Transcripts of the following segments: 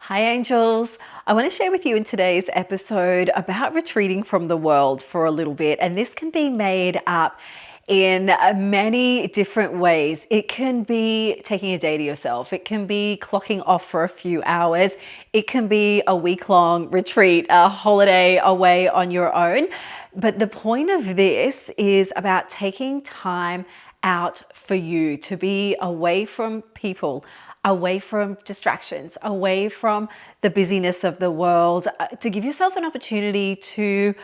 Hi, angels. I want to share with you in today's episode about retreating from the world for a little bit. And this can be made up in many different ways. It can be taking a day to yourself. It can be clocking off for a few hours. It can be a week-long retreat, a holiday away on your own. But the point of this is about taking time out for you to be away from people, away from distractions, away from the busyness of the world, to give yourself an opportunity to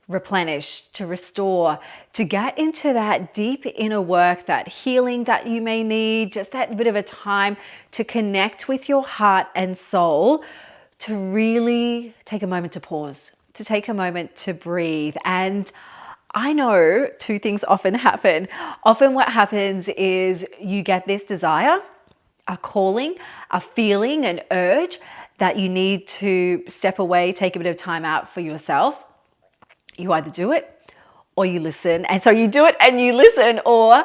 replenish, to restore, to get into that deep inner work, that healing that you may need, just that bit of a time to connect with your heart and soul, to really take a moment to pause, to take a moment to breathe. And I know two things often happen. Often what happens is you get this desire, a calling, a feeling, an urge that you need to step away, take a bit of time out for yourself. You either do it or you listen. And so you do it and you listen, or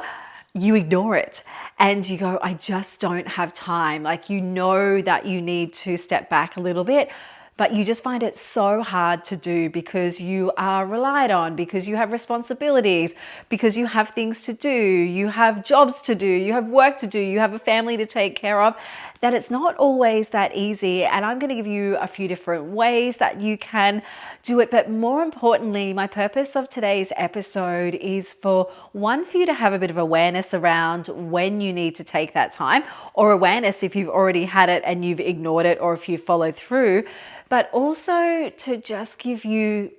you ignore it and you go, I just don't have time. Like, you know that you need to step back a little bit, but you just find it so hard to do because you are relied on, because you have responsibilities, because you have things to do, you have jobs to do, you have work to do, you have a family to take care of, that it's not always that easy. And I'm going to give you a few different ways that you can do it. But more importantly, my purpose of today's episode is for you to have a bit of awareness around when you need to take that time, or awareness if you've already had it and you've ignored it, or if you follow through, but also to just give you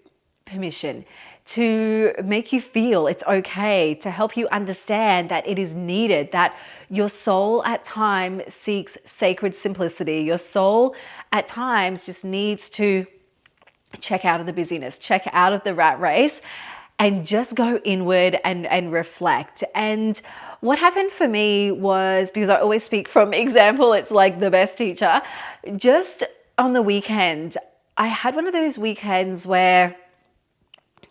permission, to make you feel it's okay, to help you understand that it is needed, that your soul at times seeks sacred simplicity. Your soul at times just needs to check out of the busyness, check out of the rat race, and just go inward and reflect. And what happened for me was, because I always speak from example, it's like the best teacher, just on the weekend, I had one of those weekends where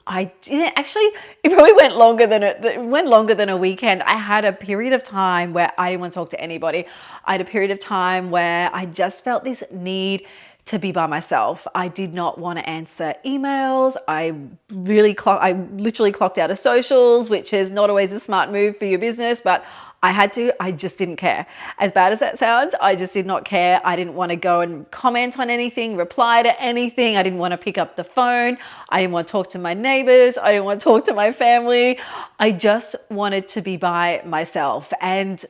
I didn't actually, it probably went longer than a weekend. I had a period of time where I didn't want to talk to anybody. I had a period of time where I just felt this need to be by myself. I did not want to answer emails. I literally clocked out of socials, which is not always a smart move for your business, but I had to. I just didn't care. As bad as that sounds, I just did not care. I didn't want to go and comment on anything, reply to anything. I didn't want to pick up the phone. I didn't want to talk to my neighbors. I didn't want to talk to my family. I just wanted to be by myself. And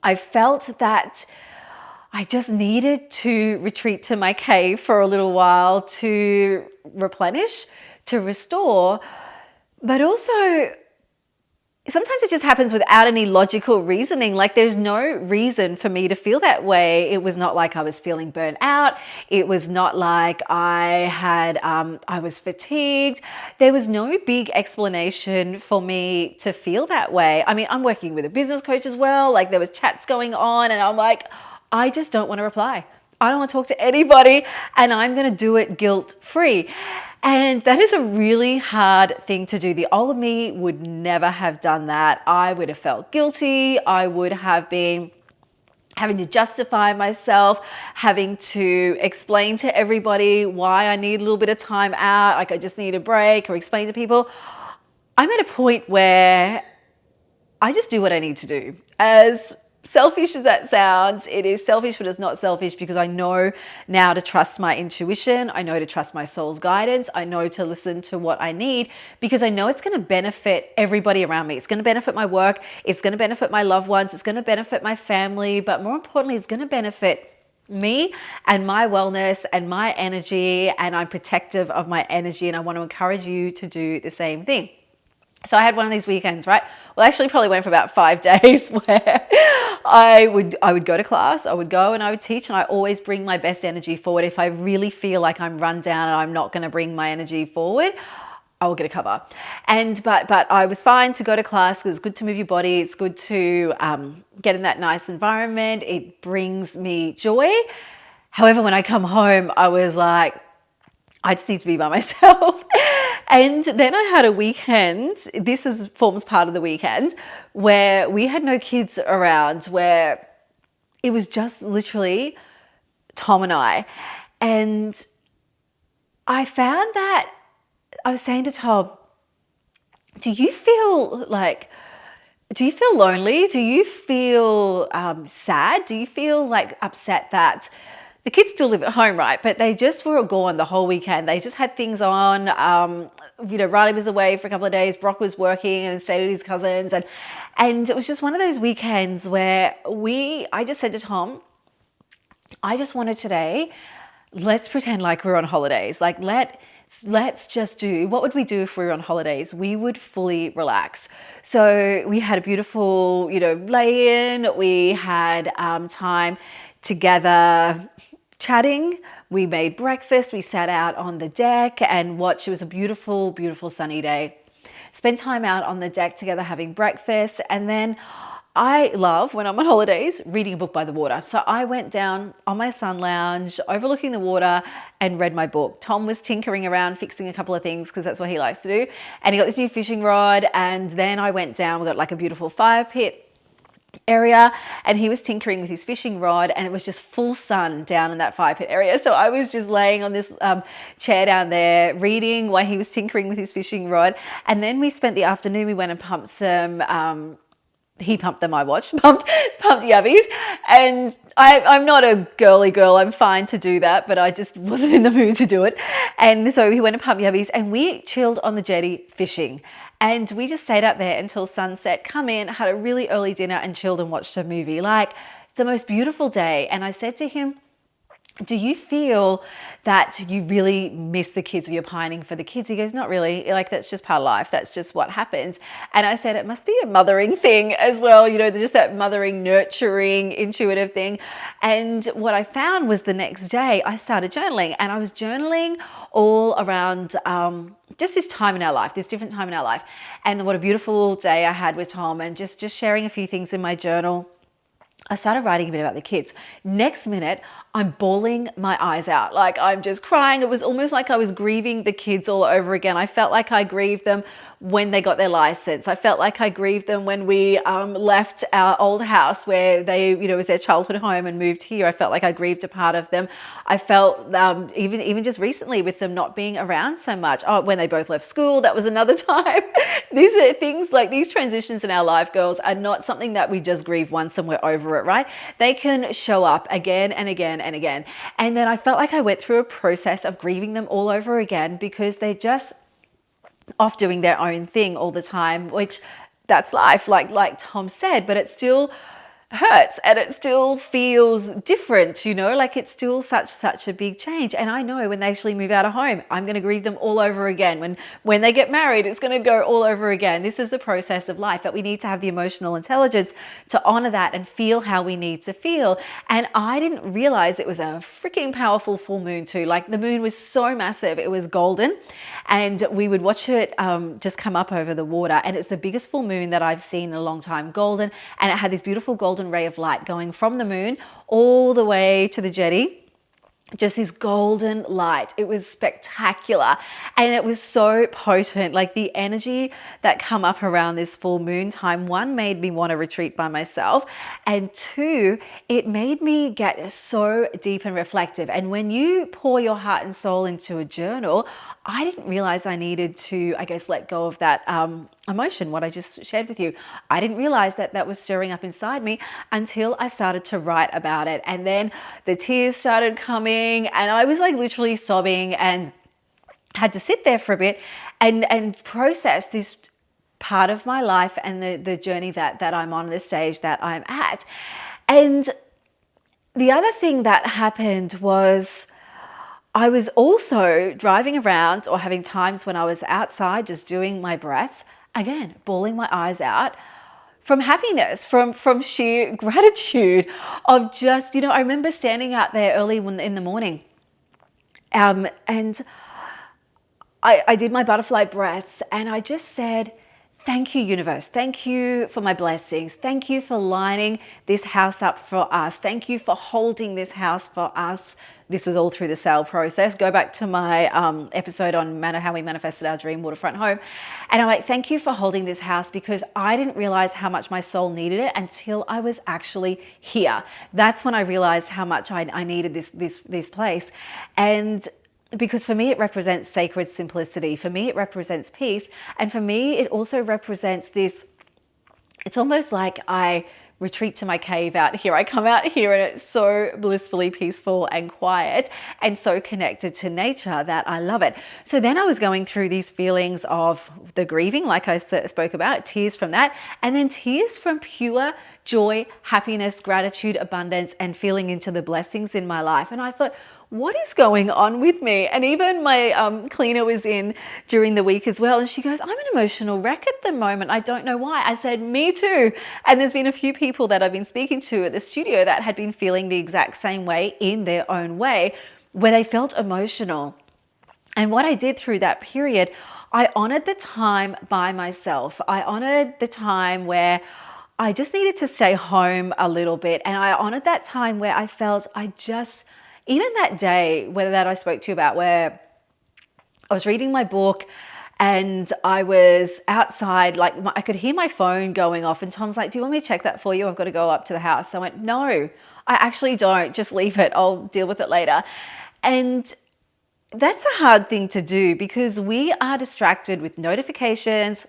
I felt that I just needed to retreat to my cave for a little while to replenish, to restore, but also sometimes it just happens without any logical reasoning. Like, there's no reason for me to feel that way. It was not like I was feeling burnt out. It was not like I was fatigued. There was no big explanation for me to feel that way. I mean, I'm working with a business coach as well. Like, there was chats going on and I'm like, I just don't want to reply. I don't want to talk to anybody, and I'm going to do it guilt-free. And that is a really hard thing to do. The old me would never have done that. I would have felt guilty. I would have been having to justify myself, having to explain to everybody why I need a little bit of time out, like I just need a break, or explain to people. I'm at a point where I just do what I need to do. As selfish as that sounds, it is selfish, but it's not selfish, because I know now to trust my intuition. I know to trust my soul's guidance. I know to listen to what I need, because I know it's going to benefit everybody around me. It's going to benefit my work. It's going to benefit my loved ones. It's going to benefit my family. But more importantly, it's going to benefit me and my wellness and my energy. And I'm protective of my energy. And I want to encourage you to do the same thing. So I had one of these weekends, right? Well, actually probably went for about 5 days where I would go to class, I would go and I would teach, and I always bring my best energy forward. If I really feel like I'm run down and I'm not going to bring my energy forward, I will get a cover. But I was fine to go to class because it's good to move your body. It's good to get in that nice environment. It brings me joy. However, when I come home, I was like, I just need to be by myself. And then I had a weekend, forms part of the weekend, where we had no kids around, where it was just literally Tom and I. And I found that I was saying to Tom, do you feel lonely? Do you feel sad? Do you feel like upset that the kids still live at home, right? But they just were gone the whole weekend. They just had things on. Riley was away for a couple of days. Brock was working and stayed at his cousin's. And it was just one of those weekends where I just said to Tom, I just wanted today, let's pretend like we're on holidays. Like let's just do, what would we do if we were on holidays? We would fully relax. So we had a beautiful, lay-in. We had time together chatting. We made breakfast. We sat out on the deck and watched. It was a beautiful, beautiful sunny day. Spent time out on the deck together having breakfast. And then I love, when I'm on holidays, reading a book by the water. So I went down on my sun lounge, overlooking the water, and read my book. Tom was tinkering around, fixing a couple of things because that's what he likes to do. And he got this new fishing rod. And then I went down, we got like a beautiful fire pit area, and he was tinkering with his fishing rod, and it was just full sun down in that fire pit area. So I was just laying on this chair down there reading while he was tinkering with his fishing rod. And then we spent the afternoon, we went and pumped some he pumped them, I watched, pumped yubbies. And I'm not a girly girl, I'm fine to do that, but I just wasn't in the mood to do it. And so we went and pumped yubbies, and we chilled on the jetty fishing. And we just stayed out there until sunset, come in, had a really early dinner and chilled and watched a movie. Like the most beautiful day. And I said to him, do you feel that you really miss the kids or you're pining for the kids? He goes, not really. Like, that's just part of life. That's just what happens. And I said, it must be a mothering thing as well. Just that mothering, nurturing, intuitive thing. And what I found was the next day I started journaling, and I was journaling all around just this time in our life, this different time in our life. And what a beautiful day I had with Tom, and just sharing a few things in my journal. I started writing a bit about the kids. Next minute, I'm bawling my eyes out. Like, I'm just crying. It was almost like I was grieving the kids all over again. I felt like I grieved them when they got their license. I felt like I grieved them when we left our old house where they, was their childhood home, and moved here. I felt like I grieved a part of them. I felt even just recently with them not being around so much. Oh, when they both left school, that was another time. These are things like these transitions in our life, girls, are not something that we just grieve once and we're over it, right? They can show up again and again and again. And then I felt like I went through a process of grieving them all over again, because they're just off doing their own thing all the time, which that's life, like Tom said, but it still hurts and it still feels different, like it's still such a big change. And I know when they actually move out of home, I'm going to grieve them all over again. When they get married, it's going to go all over again. This is the process of life, but we need to have the emotional intelligence to honor that and feel how we need to feel. And I didn't realize it was a freaking powerful full moon too. Like, the moon was so massive, it was golden, and we would watch it just come up over the water. And it's the biggest full moon that I've seen in a long time, golden, and it had this beautiful golden ray of light going from the moon all the way to the jetty. Just this golden light. It was spectacular, and it was so potent. Like, the energy that come up around this full moon time, one, made me want to retreat by myself, and two, it made me get so deep and reflective. And when you pour your heart and soul into a journal, I didn't realize I needed to, let go of that emotion, what I just shared with you. I didn't realize that was stirring up inside me until I started to write about it. And then the tears started coming, and I was like literally sobbing, and had to sit there for a bit and process this part of my life and the journey that I'm on, the stage that I'm at. And the other thing that happened was, I was also driving around, or having times when I was outside just doing my breaths, again, bawling my eyes out from happiness, from sheer gratitude of just, I remember standing out there early in the morning, and I did my butterfly breaths, and I just said, Thank you, universe. Thank you for my blessings. Thank you for lining this house up for us. Thank you for holding this house for us. This was all through the sale process. Go back to my episode on how we manifested our dream waterfront home. And I'm like, thank you for holding this house, because I didn't realize how much my soul needed it until I was actually here. That's when I realized how much I needed this place. And because for me, it represents sacred simplicity. For me, it represents peace. And for me, it also represents this, it's almost like I retreat to my cave out here. I come out here and it's so blissfully peaceful and quiet and so connected to nature that I love it. So then I was going through these feelings of the grieving, like I spoke about, tears from that, and then tears from pure joy, happiness, gratitude, abundance, and feeling into the blessings in my life. And I thought, what is going on with me? And even my cleaner was in during the week as well. And she goes, I'm an emotional wreck at the moment. I don't know why. I said, me too. And there's been a few people that I've been speaking to at the studio that had been feeling the exact same way in their own way, where they felt emotional. And what I did through that period, I honored the time by myself. I honored the time where I just needed to stay home a little bit. And I honored that time where I felt even that day, whether that I spoke to you about, where I was reading my book and I was outside, like I could hear my phone going off, and Tom's like, do you want me to check that for you? I've got to go up to the house. So I went, no, I actually don't. Just leave it. I'll deal with it later. And that's a hard thing to do, because we are distracted with notifications,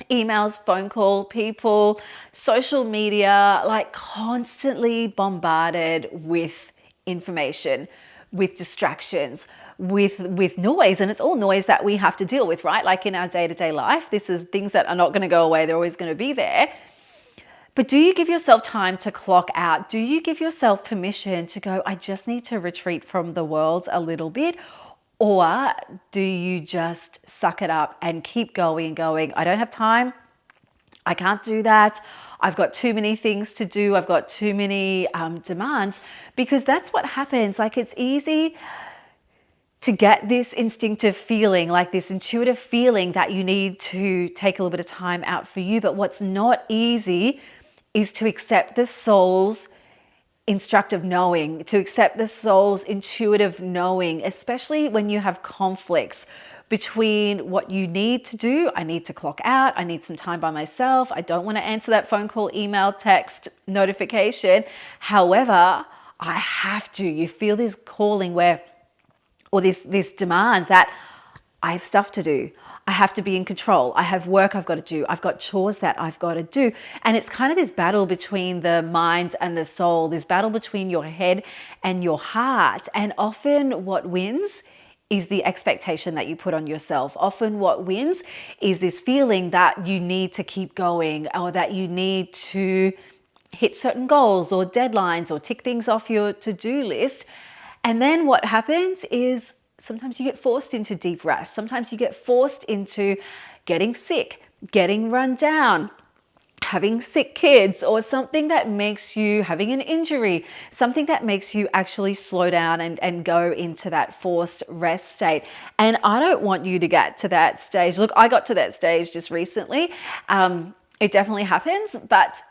emails, phone call, people, social media, like constantly bombarded with information, with distractions, with noise. And it's all noise that we have to deal with, right? Like in our day-to-day life, this is things that are not going to go away. They're always going to be there. But do you give yourself time to clock out? Do you give yourself permission to go, I just need to retreat from the world a little bit? Or do you just suck it up and keep going? I don't have time. I can't do that. I've got too many things to do. I've got too many demands, because that's what happens. Like, it's easy to get this instinctive feeling, like this intuitive feeling that you need to take a little bit of time out for you. But what's not easy is to accept the soul's instructive knowing, to accept the soul's intuitive knowing, especially when you have conflicts between what you need to do. I need to clock out. I need some time by myself. I don't want to answer that phone call, email, text, notification. However, I have to. You feel this calling or this demands that I have stuff to do. I have to be in control. I have work I've got to do. I've got chores that I've got to do. And it's kind of this battle between the mind and the soul, this battle between your head and your heart. And often what wins is the expectation that you put on yourself. Often what wins is this feeling that you need to keep going, or that you need to hit certain goals or deadlines or tick things off your to-do list. And then what happens is sometimes you get forced into deep rest. Sometimes you get forced into getting sick, getting run down, having sick kids, or something that makes you having an injury, something that makes you actually slow down and go into that forced rest state. And I don't want you to get to that stage. Look, I got to that stage just recently. It definitely happens, but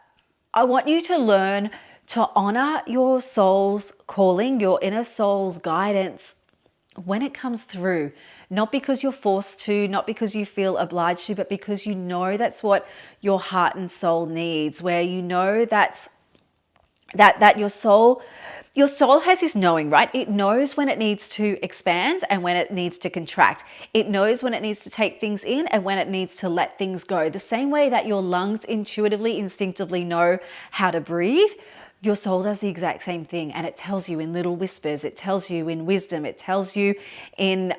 I want you to learn to honor your soul's calling, your inner soul's guidance when it comes through. Not because you're forced to, not because you feel obliged to, but because you know that's what your heart and soul needs, where you know that your soul has this knowing, right? It knows when it needs to expand and when it needs to contract. It knows when it needs to take things in and when it needs to let things go. The same way that your lungs intuitively, instinctively know how to breathe, your soul does the exact same thing, and it tells you in little whispers. It tells you in wisdom. It tells you in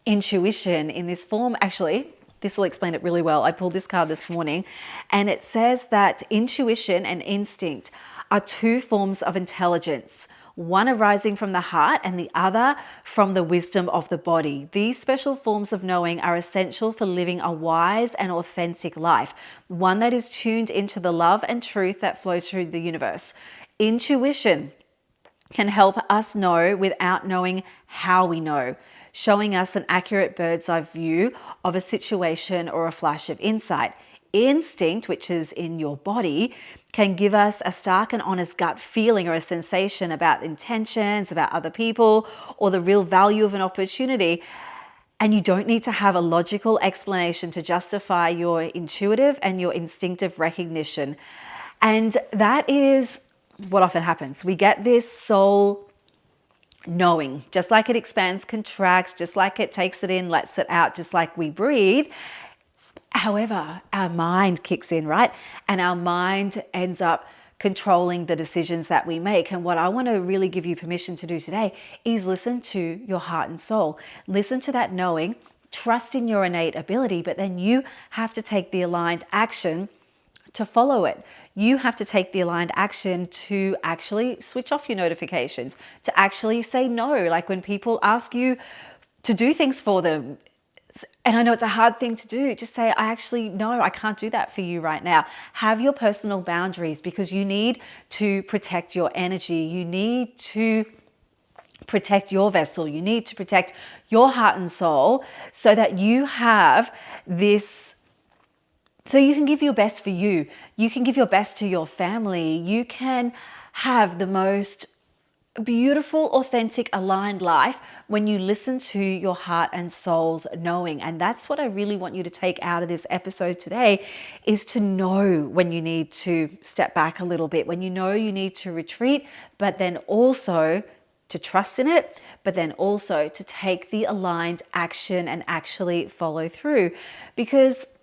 intuition, in this form. Actually, this will explain it really well. I pulled this card this morning, and it says that intuition and instinct are two forms of intelligence, one arising from the heart and the other from the wisdom of the body. These special forms of knowing are essential for living a wise and authentic life, one that is tuned into the love and truth that flows through the universe. Intuition can help us know without knowing how we know. showing us an accurate bird's eye view of a situation or a flash of insight. Instinct, which is in your body, can give us a stark and honest gut feeling or a sensation about intentions, about other people, or the real value of an opportunity. And you don't need to have a logical explanation to justify your intuitive and your instinctive recognition. And that is what often happens. We get this soul knowing, just like it expands, contracts, just like it takes it in, lets it out, just like we breathe. However, our mind kicks in, right? And our mind ends up controlling the decisions that we make. And what I want to really give you permission to do today is listen to your heart and soul. Listen to that knowing, trust in your innate ability, but then you have to take the aligned action to follow it. You have to take the aligned action to actually switch off your notifications, to actually say no. Like when people ask you to do things for them, and I know it's a hard thing to do, just say, no, I can't do that for you right now. Have your personal boundaries, because you need to protect your energy. You need to protect your vessel. You need to protect your heart and soul so that you have this, so you can give your best for you. You can give your best to your family. You can have the most beautiful, authentic, aligned life when you listen to your heart and soul's knowing. And that's what I really want you to take out of this episode today, is to know when you need to step back a little bit, when you know you need to retreat, but then also to trust in it, but then also to take the aligned action and actually follow through. Because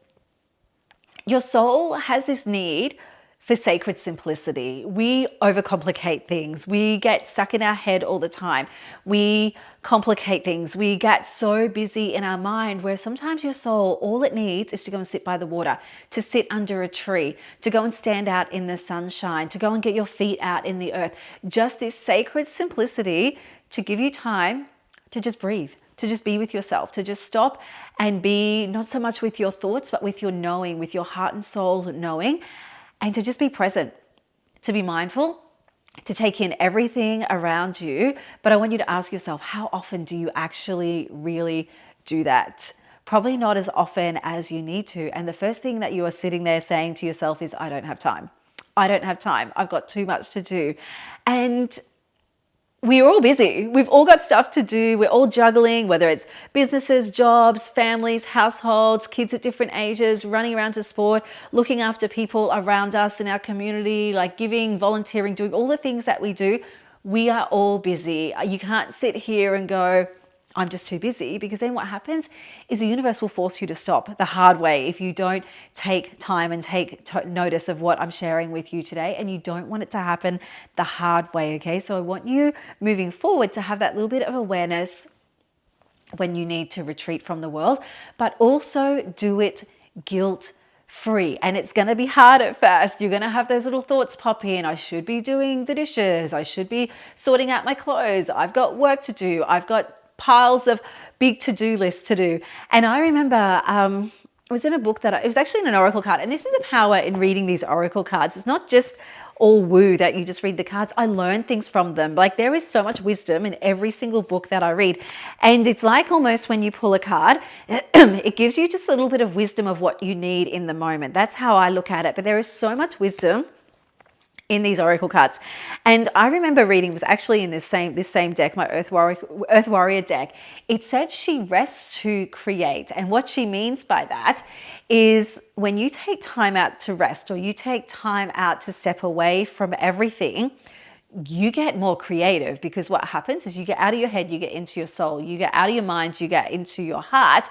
your soul has this need for sacred simplicity. We overcomplicate things. We get stuck in our head all the time. We complicate things. We get so busy in our mind, where sometimes your soul, all it needs is to go and sit by the water, to sit under a tree, to go and stand out in the sunshine, to go and get your feet out in the earth. Just this sacred simplicity to give you time to just breathe, to just be with yourself, to just stop and be not so much with your thoughts, but with your knowing, with your heart and soul's knowing. And to just be present, to be mindful, to take in everything around you. But I want you to ask yourself, how often do you actually really do that? Probably not as often as you need to. And the first thing that you are sitting there saying to yourself is, I don't have time. I don't have time. I've got too much to do. And we're all busy. We've all got stuff to do. We're all juggling, whether it's businesses, jobs, families, households, kids at different ages, running around to sport, looking after people around us in our community, like giving, volunteering, doing all the things that we do. We are all busy. You can't sit here and go, I'm just too busy, because then what happens is the universe will force you to stop the hard way if you don't take time and take notice of what I'm sharing with you today, and you don't want it to happen the hard way, okay? So I want you moving forward to have that little bit of awareness when you need to retreat from the world, but also do it guilt-free. And it's going to be hard at first. You're going to have those little thoughts pop in. I should be doing the dishes. I should be sorting out my clothes. I've got work to do. I've got piles of big to-do lists to do. And I remember it was in a book it was actually in an oracle card. And this is the power in reading these oracle cards. It's not just all woo that you just read the cards. I learn things from them. Like, there is so much wisdom in every single book that I read. And it's like almost when you pull a card, it gives you just a little bit of wisdom of what you need in the moment. That's how I look at it. But there is so much wisdom in these oracle cards. And I remember reading, it was actually in this same deck, my Earth Warrior deck. It said she rests to create. And what she means by that is, when you take time out to rest, or you take time out to step away from everything, you get more creative. Because what happens is, you get out of your head, you get into your soul, you get out of your mind, you get into your heart,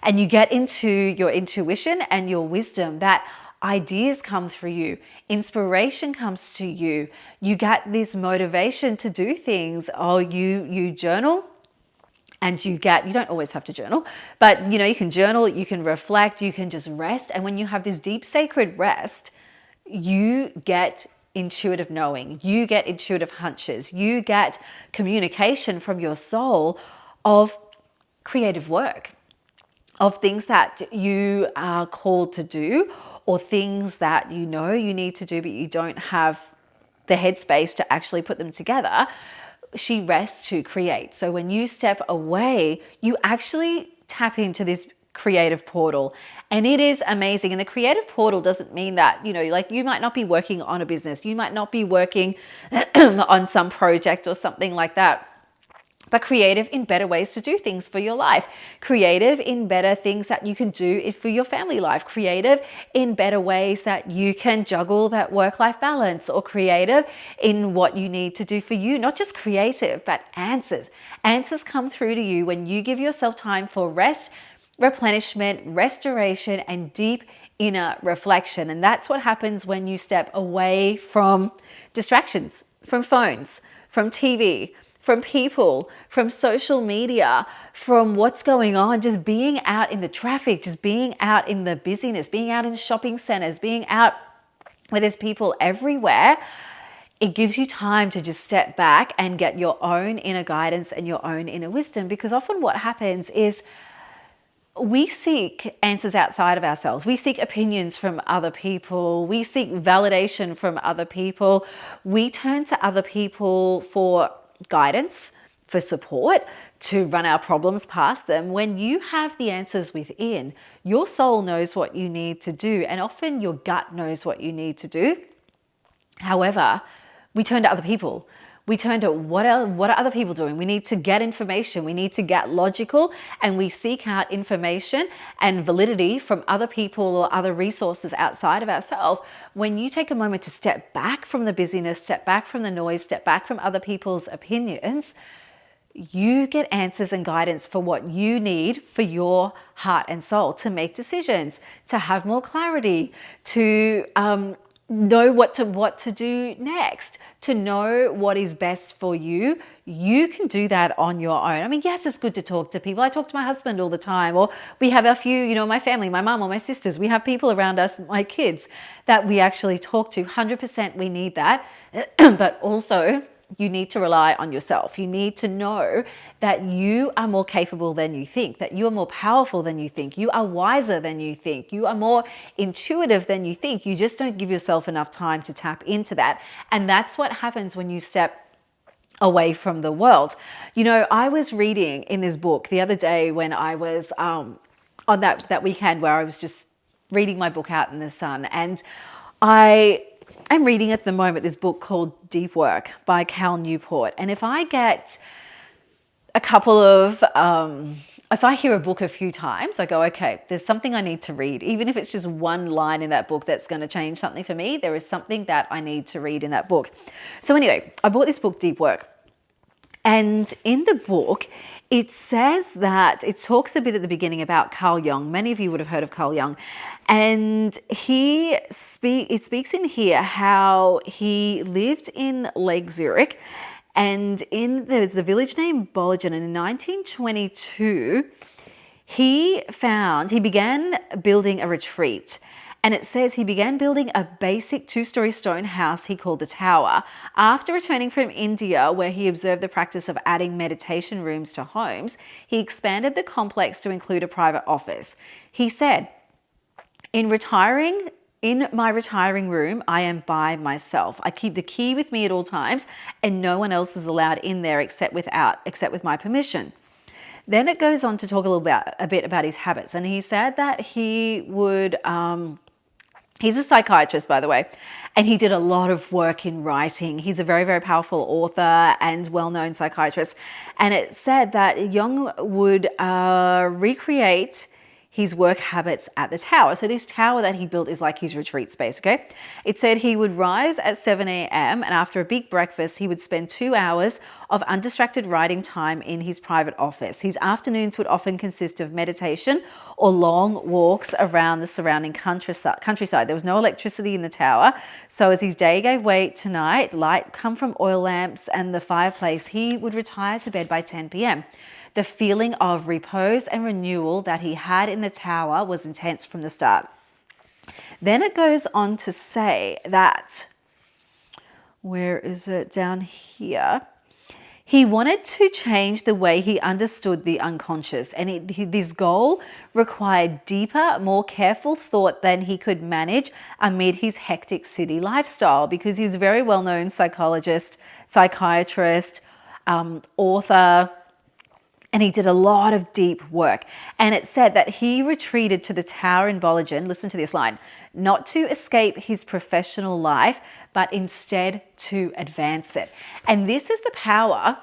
and you get into your intuition and your wisdom. That ideas come through you, inspiration comes to you, you get this motivation to do things. Oh, you journal, and you don't always have to journal, but you can journal, you can reflect, you can just rest. And when you have this deep sacred rest, you get intuitive knowing, you get intuitive hunches, you get communication from your soul of creative work, of things that you are called to do, or things that you know you need to do, but you don't have the headspace to actually put them together. she rests to create. So when you step away, you actually tap into this creative portal, and it is amazing. And the creative portal doesn't mean that, like you might not be working on a business, you might not be working on some project or something like that, but creative in better ways to do things for your life, creative in better things that you can do for your family life, creative in better ways that you can juggle that work-life balance, or creative in what you need to do for you. Not just creative, but answers. Answers come through to you when you give yourself time for rest, replenishment, restoration, and deep inner reflection. And that's what happens when you step away from distractions, from phones, from TV, from people, from social media, from what's going on, just being out in the traffic, just being out in the busyness, being out in shopping centers, being out where there's people everywhere. It gives you time to just step back and get your own inner guidance and your own inner wisdom. Because often what happens is we seek answers outside of ourselves. We seek opinions from other people. We seek validation from other people. We turn to other people for guidance, for support, to run our problems past them. When you have the answers within, your soul knows what you need to do, and often your gut knows what you need to do. However, we turn to other people. We turn to what are other people doing? We need to get information. We need to get logical, and we seek out information and validity from other people or other resources outside of ourselves. When you take a moment to step back from the busyness, step back from the noise, step back from other people's opinions, you get answers and guidance for what you need for your heart and soul, to make decisions, to have more clarity, to know what to do next, to know what is best for you. You can do that on your own. I mean, yes, it's good to talk to people. I talk to my husband all the time, or we have a few, my family, my mom or my sisters. We have people around us, my kids, that we actually talk to. 100% we need that. But also, you need to rely on yourself. You need to know that you are more capable than you think, that you are more powerful than you think, you are wiser than you think, you are more intuitive than you think. You just don't give yourself enough time to tap into that. And that's what happens when you step away from the world. I was reading in this book the other day when I was on that weekend where I was just reading my book out in the sun, and I'm reading at the moment this book called Deep Work by Cal Newport. And if I get if I hear a book a few times, I go, okay, there's something I need to read. Even if it's just one line in that book that's going to change something for me, there is something that I need to read in that book. So anyway, I bought this book, Deep Work. And in the book, it says that it talks a bit at the beginning about Carl Jung. Many of you would have heard of Carl Jung. And it speaks in here how he lived in Lake Zurich, and there's a village named Bollingen. And in 1922, he began building a retreat. And it says he began building a basic 2-story stone house he called the Tower. After returning from India, where he observed the practice of adding meditation rooms to homes, he expanded the complex to include a private office. He said, in my retiring room, I am by myself. I keep the key with me at all times, and no one else is allowed in there except with my permission. Then it goes on to talk a bit about his habits. And he said that he would... He's a psychiatrist, by the way, and he did a lot of work in writing. He's a very, very powerful author and well-known psychiatrist. And it said that Jung would recreate his work habits at the tower. So this tower that he built is like his retreat space, okay? It said he would rise at 7 a.m. and after a big breakfast, he would spend 2 hours of undistracted writing time in his private office. His afternoons would often consist of meditation or long walks around the surrounding countryside. There was no electricity in the tower. So as his day gave way to night, light come from oil lamps and the fireplace, he would retire to bed by 10 p.m. The feeling of repose and renewal that he had in the tower was intense from the start. Then it goes on to say that, where is it? Down here. He wanted to change the way he understood the unconscious, and this goal required deeper, more careful thought than he could manage amid his hectic city lifestyle, because he was a very well-known psychologist, psychiatrist, author, and he did a lot of deep work. And it said that he retreated to the tower in Bolligen, listen to this line, not to escape his professional life, but instead to advance it. And this is the power.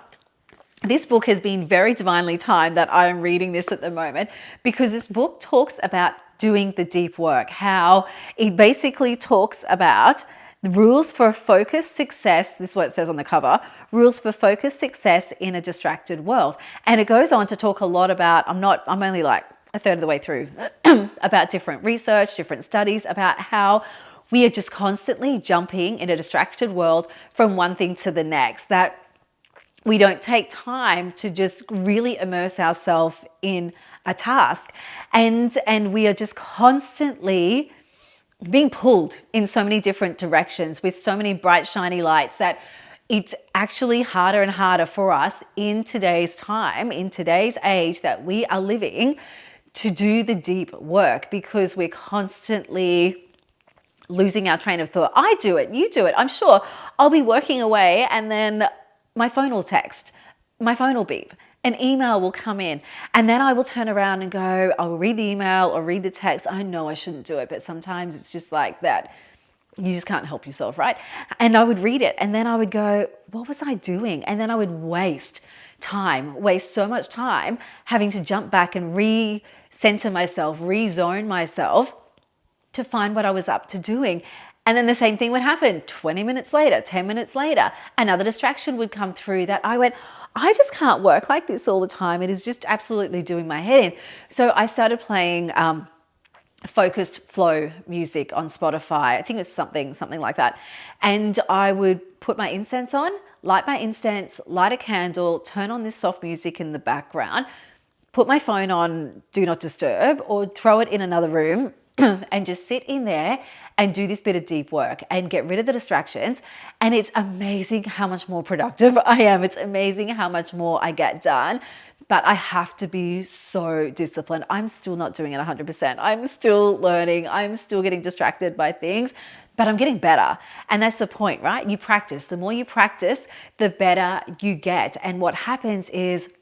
This book has been very divinely timed that I am reading this at the moment, because this book talks about doing the deep work, how it basically talks about the rules for focused success. This is what it says on the cover, rules for focused success in a distracted world. And it goes on to talk a lot about, I'm only like a third of the way through, about different research, different studies about how we are just constantly jumping in a distracted world from one thing to the next, that we don't take time to just really immerse ourselves in a task. And we are just constantly being pulled in so many different directions with so many bright, shiny lights that it's actually harder and harder for us in today's time, in today's age that we are living, to do the deep work, because we're constantly losing our train of thought. I do it, you do it. I'm sure I'll be working away and then my phone will text, my phone will beep, an email will come in, and then I will turn around and go, I'll read the email or read the text. I know I shouldn't do it, but sometimes it's just like that. You just can't help yourself, right? And I would read it and then I would go, what was I doing? And then I would waste so much time having to jump back and re-center myself, re-zone myself to find what I was up to doing. And then the same thing would happen 20 minutes later, 10 minutes later, another distraction would come through that I went, I just can't work like this all the time. It is just absolutely doing my head in. So I started playing focused flow music on Spotify. I think it's something like that. And I would put my incense on, light my incense, light a candle, turn on this soft music in the background, put my phone on do not disturb or throw it in another room and just sit in there and do this bit of deep work and get rid of the distractions. And it's amazing how much more productive I am. It's amazing how much more I get done. But I have to be so disciplined. I'm still not doing it 100%. I'm still learning. I'm still getting distracted by things, but I'm getting better. And that's the point, right? You practice. The more you practice, the better you get. And what happens is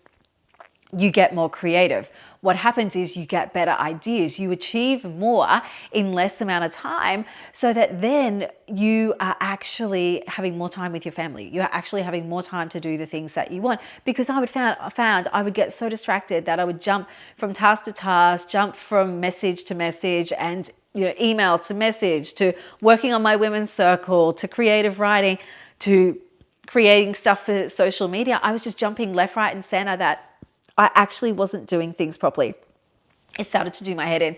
you get more creative. What happens is you get better ideas. You achieve more in less amount of time, so that then you are actually having more time with your family. You are actually having more time to do the things that you want. Because I found I would get so distracted that I would jump from task to task, jump from message to message, and email to message, to working on my women's circle, to creative writing, to creating stuff for social media. I was just jumping left, right, and center that I actually wasn't doing things properly. It started to do my head in,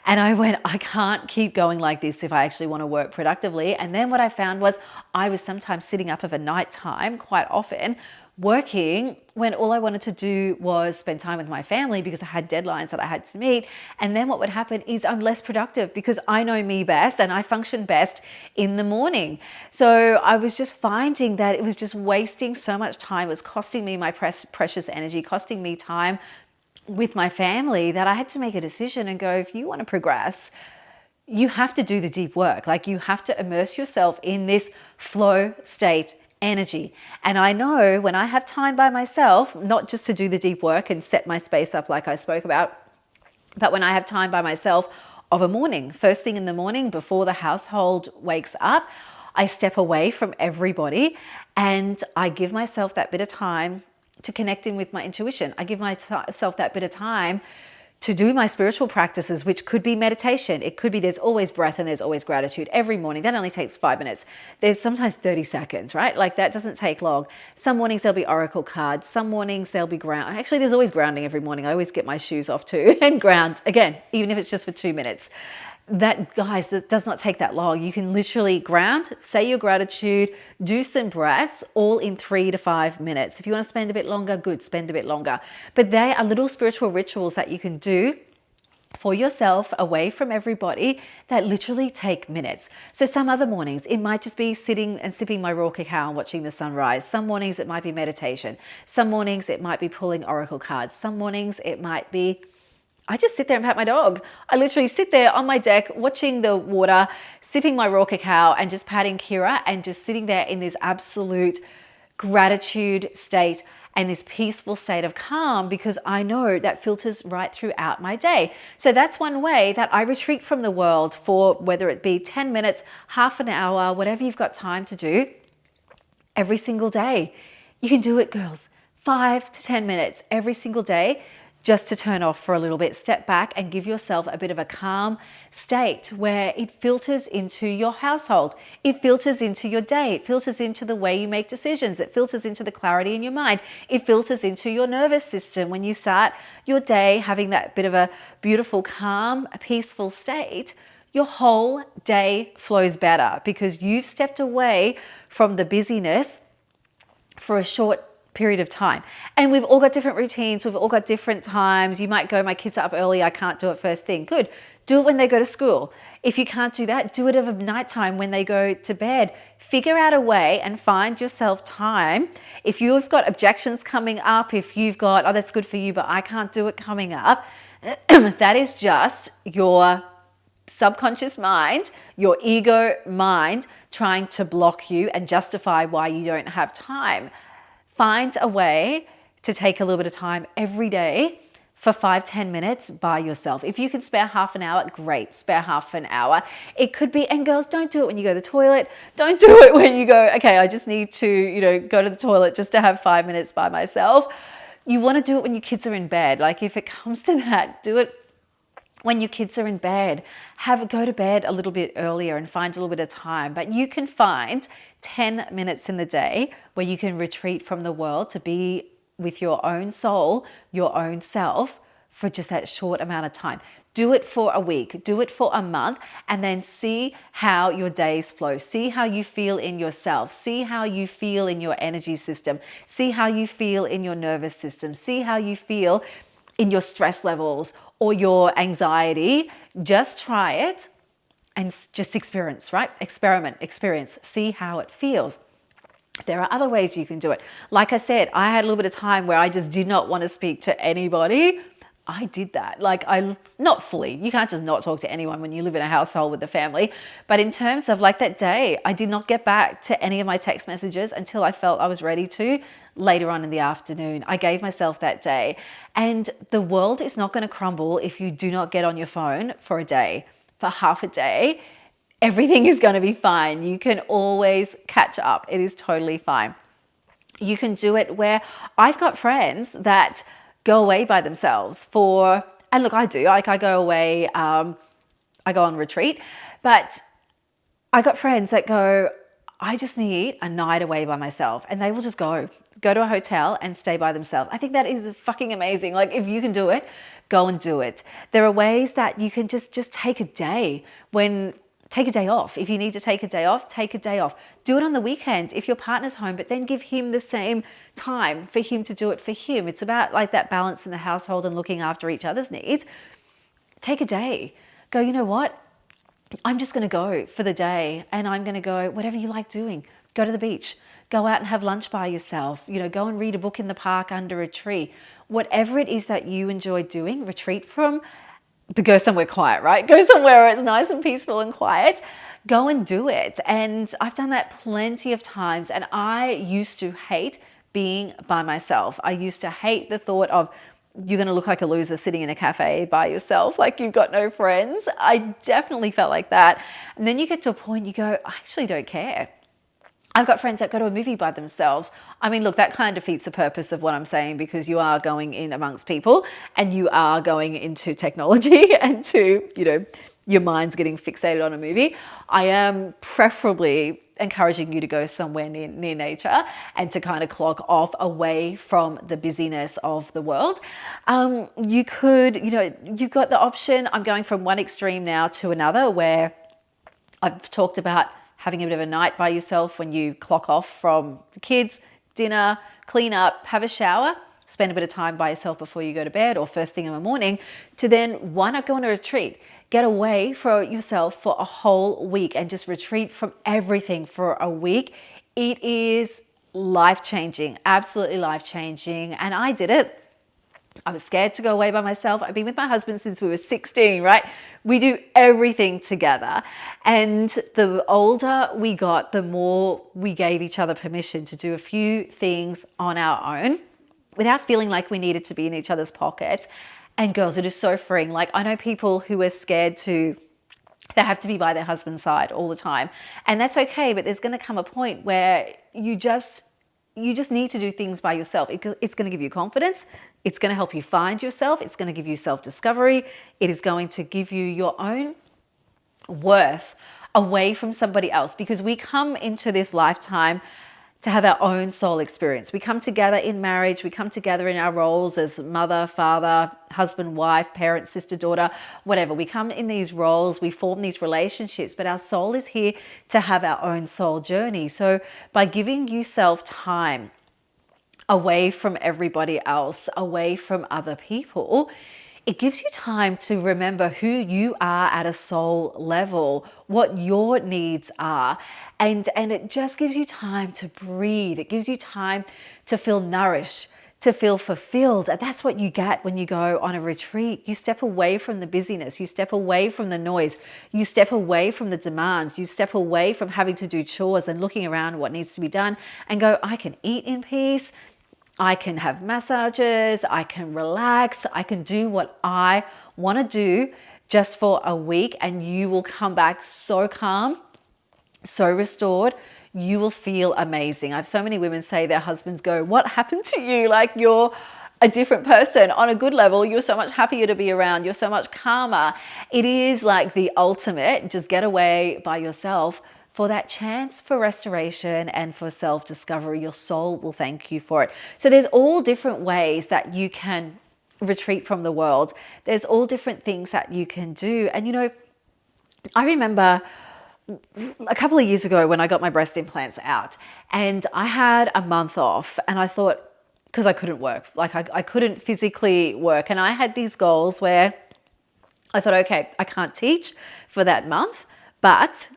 and I went, I can't keep going like this if I actually want to work productively. And then what I found was I was sometimes sitting up of a night time, quite often working, when all I wanted to do was spend time with my family because I had deadlines that I had to meet. And then what would happen is I'm less productive because I know me best and I function best in the morning. So I was just finding that it was just wasting so much time. It was costing me my precious energy, costing me time with my family, that I had to make a decision and go, if you want to progress, you have to do the deep work. Like, you have to immerse yourself in this flow state energy. And I know when I have time by myself, not just to do the deep work and set my space up like I spoke about, but when I have time by myself of a morning, first thing in the morning before the household wakes up, I step away from everybody and I give myself that bit of time to connect in with my intuition. I give myself that bit of time to do my spiritual practices, which could be meditation. It could be, there's always breath and there's always gratitude every morning. That only takes 5 minutes. There's sometimes 30 seconds, right? Like, that doesn't take long. Some mornings there'll be oracle cards. Some mornings there'll be ground. Actually, there's always grounding every morning. I always get my shoes off too and ground again, even if it's just for 2 minutes. That, guys, it does not take that long. You can literally ground, say your gratitude, do some breaths, all in 3 to 5 minutes. If you want to spend a bit longer, good, spend a bit longer. But they are little spiritual rituals that you can do for yourself, away from everybody, that literally take minutes. So some other mornings, it might just be sitting and sipping my raw cacao and watching the sunrise. Some mornings it might be meditation. Some mornings it might be pulling oracle cards. Some mornings it might be I just sit there and pat my dog. I literally sit there on my deck watching the water, sipping my raw cacao and just patting Kira and just sitting there in this absolute gratitude state and this peaceful state of calm, because I know that filters right throughout my day. So that's one way that I retreat from the world for, whether it be 10 minutes, half an hour, whatever you've got time to do, every single day. You can do it, girls. 5 to 10 minutes every single day, just to turn off for a little bit, step back and give yourself a bit of a calm state where it filters into your household. It filters into your day. It filters into the way you make decisions. It filters into the clarity in your mind. It filters into your nervous system. When you start your day having that bit of a beautiful, calm, peaceful state, your whole day flows better because you've stepped away from the busyness for a short period of time. And we've all got different routines. We've all got different times. You might go, my kids are up early, I can't do it first thing. Good. Do it when they go to school. If you can't do that, do it at nighttime when they go to bed. Figure out a way and find yourself time. If you've got objections coming up, if you've got, oh, that's good for you, but I can't do it coming up, that is just your subconscious mind, your ego mind trying to block you and justify why you don't have time. Find a way to take a little bit of time every day for 5-10 minutes by yourself. If you can spare half an hour, great, spare half an hour. It could be, and girls, don't do it when you go to the toilet. Don't do it when you go, okay, I just need to, go to the toilet just to have 5 minutes by myself. You want to do it when your kids are in bed. Like if it comes to that, do it when your kids are in bed. Go to bed a little bit earlier and find a little bit of time. But you can find 10 minutes in the day where you can retreat from the world to be with your own soul, your own self, for just that short amount of time. Do it for a week, do it for a month, and then see how your days flow. See how you feel in yourself. See how you feel in your energy system. See how you feel in your nervous system. See how you feel in your stress levels or your anxiety. Just try it and just experience, right? Experiment, experience, see how it feels. There are other ways you can do it. Like I said, I had a little bit of time where I just did not want to speak to anybody. I did that. Not fully. You can't just not talk to anyone when you live in a household with a family. But in terms of that day, I did not get back to any of my text messages until I felt I was ready to later on in the afternoon. I gave myself that day. And the world is not going to crumble if you do not get on your phone for a day, for half a day. Everything is going to be fine. You can always catch up. It is totally fine. You can do it where I've got friends that go away by themselves and look, I do, I go away, I go on retreat, but I got friends that go, I just need a night away by myself, and they will just go to a hotel and stay by themselves. I think that is fucking amazing. If you can do it, go and do it. There are ways that you can just take a day take a day off. If you need to take a day off, take a day off. Do it on the weekend if your partner's home, but then give him the same time for him to do it for him. It's about that balance in the household and looking after each other's needs. Take a day. Go, you know what? I'm just going to go for the day, and I'm going to go whatever you like doing. Go to the beach. Go out and have lunch by yourself. Go and read a book in the park under a tree. Whatever it is that you enjoy doing, retreat from. But go somewhere quiet, right? Go somewhere where it's nice and peaceful and quiet. Go and do it. And I've done that plenty of times. And I used to hate being by myself. I used to hate the thought of you're going to look like a loser sitting in a cafe by yourself, like you've got no friends. I definitely felt like that. And then you get to a point you go, I actually don't care. I've got friends that go to a movie by themselves. I mean, look, that kind of defeats the purpose of what I'm saying, because you are going in amongst people and you are going into technology and your mind's getting fixated on a movie. I am preferably encouraging you to go somewhere near nature and to kind of clock off away from the busyness of the world. You could, you've got the option. I'm going from one extreme now to another, where I've talked about having a bit of a night by yourself when you clock off from the kids, dinner, clean up, have a shower, spend a bit of time by yourself before you go to bed or first thing in the morning, to then, why not go on a retreat? Get away for yourself for a whole week and just retreat from everything for a week. It is life-changing, absolutely life-changing. And I did it. I was scared to go away by myself. I've been with my husband since we were 16, right? We do everything together. And the older we got, the more we gave each other permission to do a few things on our own without feeling like we needed to be in each other's pockets. And girls, it is so freeing. Like, I know people who are scared to, they have to be by their husband's side all the time. And that's okay, but there's going to come a point where you just need to do things by yourself. It's going to give you confidence. It's going to help you find yourself. It's going to give you self-discovery. It is going to give you your own worth away from somebody else, because we come into this lifetime to have our own soul experience. We come together in marriage. We come together in our roles as mother, father, husband, wife, parent, sister, daughter, whatever. We come in these roles, we form these relationships, but our soul is here to have our own soul journey. So by giving yourself time away from everybody else, away from other people, it gives you time to remember who you are at a soul level, what your needs are. And it just gives you time to breathe. It gives you time to feel nourished, to feel fulfilled. And that's what you get when you go on a retreat. You step away from the busyness. You step away from the noise. You step away from the demands. You step away from having to do chores and looking around what needs to be done and go, I can eat in peace. I can have massages, I can relax, I can do what I want to do just for a week, and you will come back so calm, so restored. You will feel amazing. I have so many women say their husbands go, what happened to you? Like, you're a different person. On a good level, you're so much happier to be around. You're so much calmer. It is like the ultimate, just get away by yourself for that chance for restoration and for self-discovery. Your soul will thank you for it. So there's all different ways that you can retreat from the world. There's all different things that you can do. And you know, I remember a couple of years ago when I got my breast implants out, and I had a month off, and I thought, because I couldn't work, like I couldn't physically work. And I had these goals where I thought, okay, I can't teach for that month, but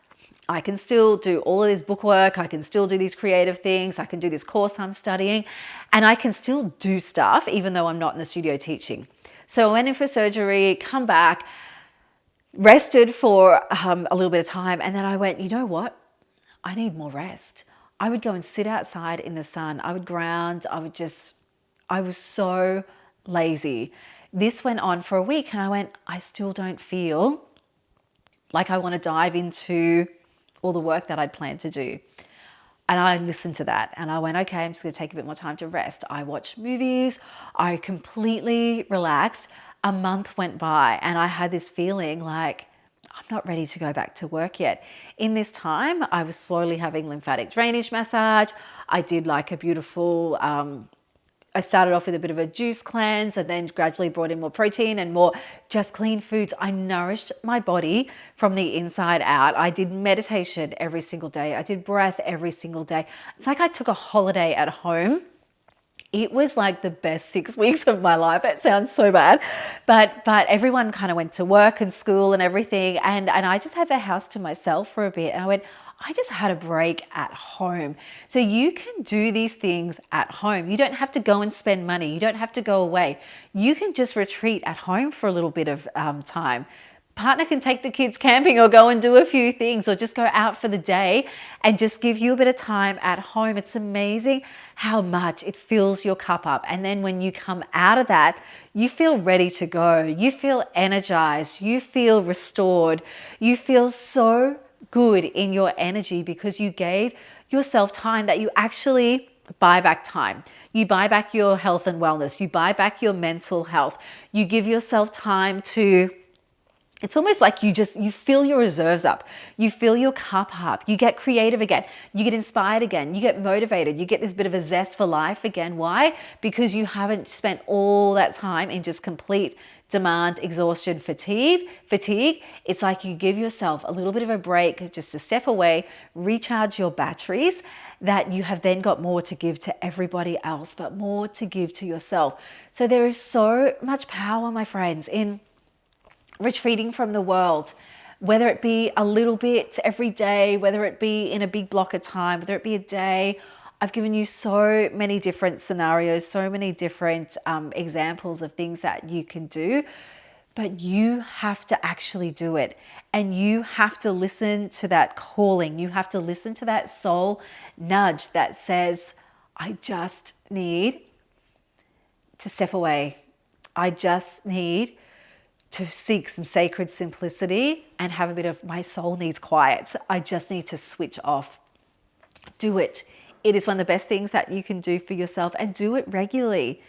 I can still do all of this book work. I can still do these creative things. I can do this course I'm studying, and I can still do stuff even though I'm not in the studio teaching. So I went in for surgery, come back, rested for a little bit of time. And then I went, you know what? I need more rest. I would go and sit outside in the sun. I would ground. I was so lazy. This went on for a week, and I went, I still don't feel like I want to dive into all the work that I'd planned to do. And I listened to that, and I went, okay, I'm just going to take a bit more time to rest. I watched movies. I completely relaxed. A month went by, and I had this feeling like I'm not ready to go back to work yet. In this time, I was slowly having lymphatic drainage massage. I did like a beautiful, I started off with a bit of a juice cleanse, and then gradually brought in more protein and more just clean foods. I nourished my body from the inside out. I did meditation every single day. I did breath every single day. It's like I took a holiday at home. It was like the best 6 weeks of my life. It sounds so bad, but everyone kind of went to work and school and everything. And I just had the house to myself for a bit. And I went, I just had a break at home. So you can do these things at home. You don't have to go and spend money. You don't have to go away. You can just retreat at home for a little bit of time. Partner can take the kids camping or go and do a few things, or just go out for the day and just give you a bit of time at home. It's amazing how much it fills your cup up. And then when you come out of that, you feel ready to go. You feel energized. You feel restored. You feel so good in your energy because you gave yourself time that you actually buy back time. You buy back your health and wellness. You buy back your mental health. You give yourself time to, it's almost like you fill your reserves up. You fill your cup up. You get creative again. You get inspired again. You get motivated. You get this bit of a zest for life again. Why? Because you haven't spent all that time in just complete demand, exhaustion, fatigue. It's like you give yourself a little bit of a break just to step away, recharge your batteries, that you have then got more to give to everybody else, but more to give to yourself. So there is so much power, my friends, in retreating from the world, whether it be a little bit every day, whether it be in a big block of time, whether it be a day. I've given you so many different scenarios, so many different examples of things that you can do, but you have to actually do it. And you have to listen to that calling. You have to listen to that soul nudge that says, I just need to step away. I just need to seek some sacred simplicity and have a bit of my soul needs quiet. I just need to switch off. Do it. It is one of the best things that you can do for yourself, and do it regularly.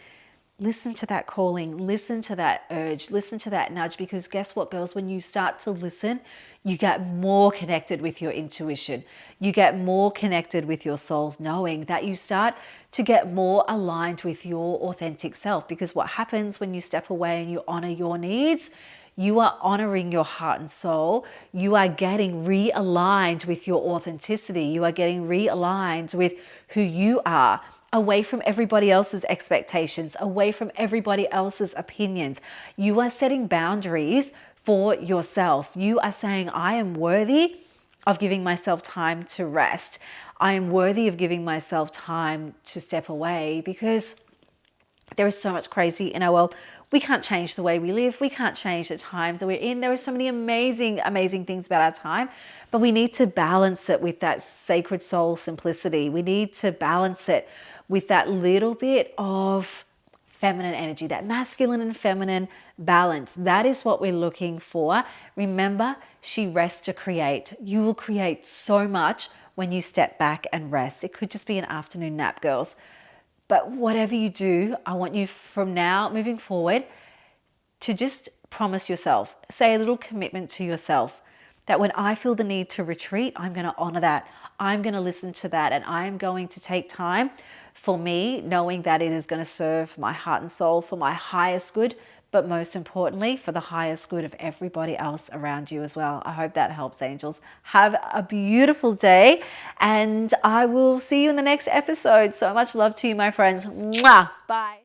Listen to that calling, listen to that urge, listen to that nudge, because guess what, girls? When you start to listen, you get more connected with your intuition. You get more connected with your soul's knowing, that you start to get more aligned with your authentic self. Because what happens when you step away and you honor your needs, you are honoring your heart and soul. You are getting realigned with your authenticity. You are getting realigned with who you are, away from everybody else's expectations, away from everybody else's opinions. You are setting boundaries for yourself. You are saying, I am worthy of giving myself time to rest. I am worthy of giving myself time to step away, because there is so much crazy in our world. We can't change the way we live. We can't change the times that we're in. There are so many amazing, amazing things about our time, but we need to balance it with that sacred soul simplicity. We need to balance it with that little bit of feminine energy, that masculine and feminine balance. That is what we're looking for. Remember, she rests to create. You will create so much when you step back and rest. It could just be an afternoon nap, girls. But whatever you do, I want you from now moving forward to just promise yourself, say a little commitment to yourself, that when I feel the need to retreat, I'm going to honor that. I'm going to listen to that, and I'm going to take time for me, knowing that it is going to serve my heart and soul for my highest good, but most importantly, for the highest good of everybody else around you as well. I hope that helps, angels. Have a beautiful day, and I will see you in the next episode. So much love to you, my friends. Mwah! Bye.